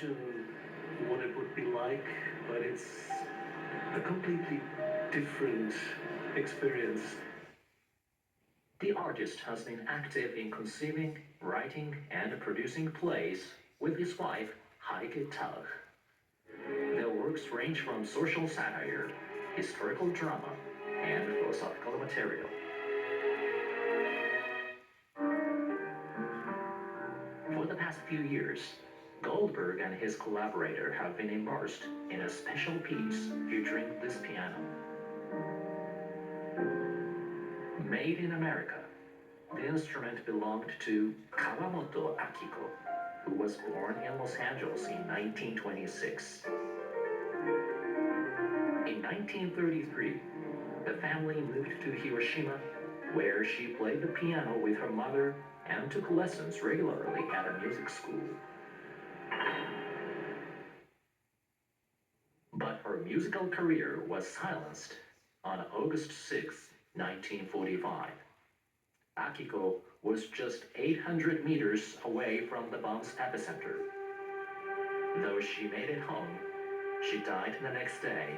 imagine what it would be like, but it's a completely different experience. The artist has been active in conceiving, writing, and producing plays with his wife, Heike Tag. Their works range from social satire, historical drama, and philosophical material. For the past few years, Goldberg and his collaborator have been immersed in a special piece featuring this piano. Made in America, the instrument belonged to Kawamoto Akiko, who was born in Los Angeles in 1926. In 1933, the family moved to Hiroshima, where she played the piano with her mother and took lessons regularly at a music school. But her musical career was silenced on August 6, 1945. Akiko was just 800 meters away from the bomb's epicenter. Though she made it home, she died the next day,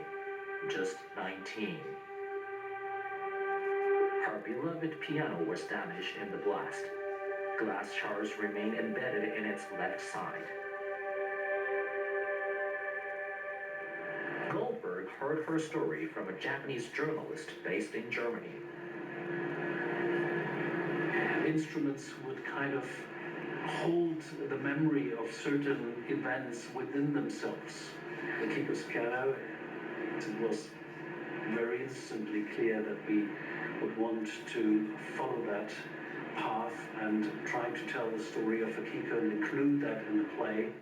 just 19. Her beloved piano was damaged in the blast. Glass shards remain embedded in its left side. Goldberg heard her story from a Japanese journalist based in Germany. Instruments would kind of hold the memory of certain events within themselves. Akiko's piano, it was very instantly clear that we would want to follow that path and try to tell the story of Akiko and include that in the play.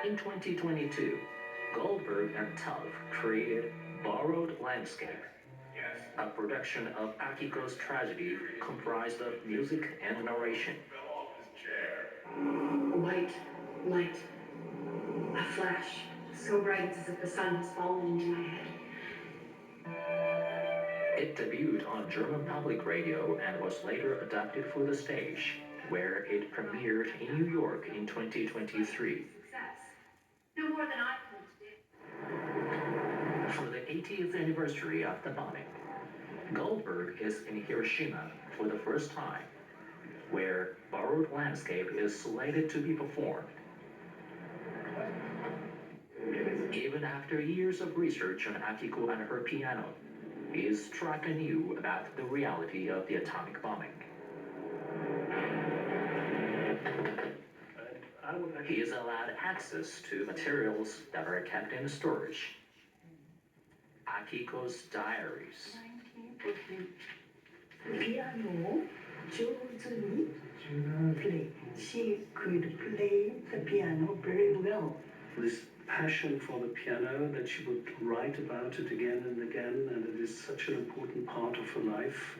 In 2022, Goldberg and Tuff created Borrowed Landscape, a production of Akiko's tragedy comprised of music and narration. White light, a flash, so bright as if the sun has fallen into my head. It debuted on German public radio and was later adapted for the stage, where it premiered in New York in 2023. No more than I can do. For the 80th anniversary of the bombing, Goldberg is in Hiroshima for the first time, where Borrowed Landscape is slated to be performed. Even after years of research on Akiko and her piano, he is struck anew about the reality of the atomic bombing. He is allowed access to materials that are kept in storage. Akiko's diaries. Piano, Josie play. She could play the piano very well. This passion for the piano that she would write about it again and again, and it is such an important part of her life.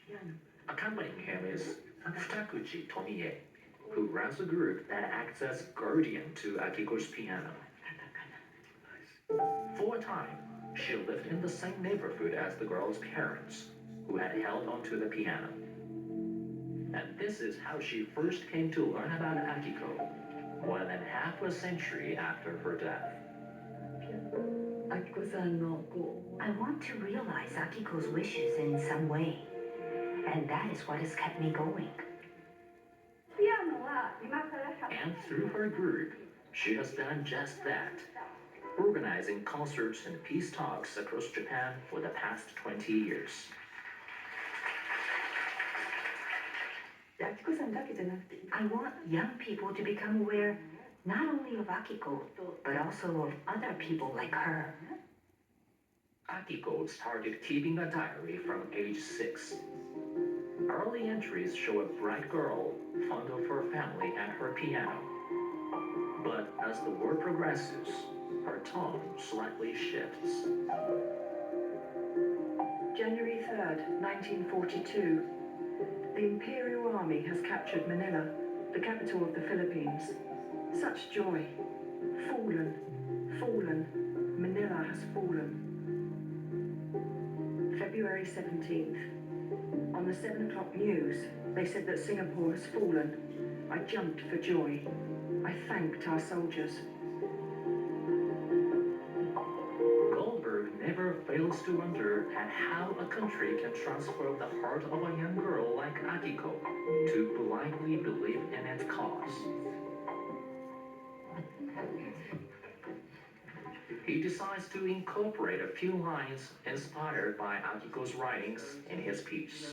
Piano. Accompanying him is Futakuchi Tomie, who runs a group that acts as guardian to Akiko's piano. For a time, she lived in the same neighborhood as the girl's parents, who had held onto the piano. And this is how she first came to learn about Akiko, more than half a century after her death. I want to realize Akiko's wishes in some way, and that is what has kept me going. And through her group, she has done just that, organizing concerts and peace talks across Japan for the past 20 years. I want young people to become aware not only of Akiko, but also of other people like her. Akiko started keeping a diary from age 6. Early entries show a bright girl fond of her family and her piano. But as the war progresses, her tone slightly shifts. January 3rd, 1942. The Imperial Army has captured Manila, the capital of the Philippines. Such joy. Fallen, fallen, Manila has fallen. February 17th. On the 7 o'clock news, they said that Singapore has fallen. I jumped for joy. I thanked our soldiers. Goldberg never fails to wonder at how a country can transform the heart of a young girl like Akiko to blindly believe in its cause. He decides to incorporate a few lines inspired by Akiko's writings in his piece.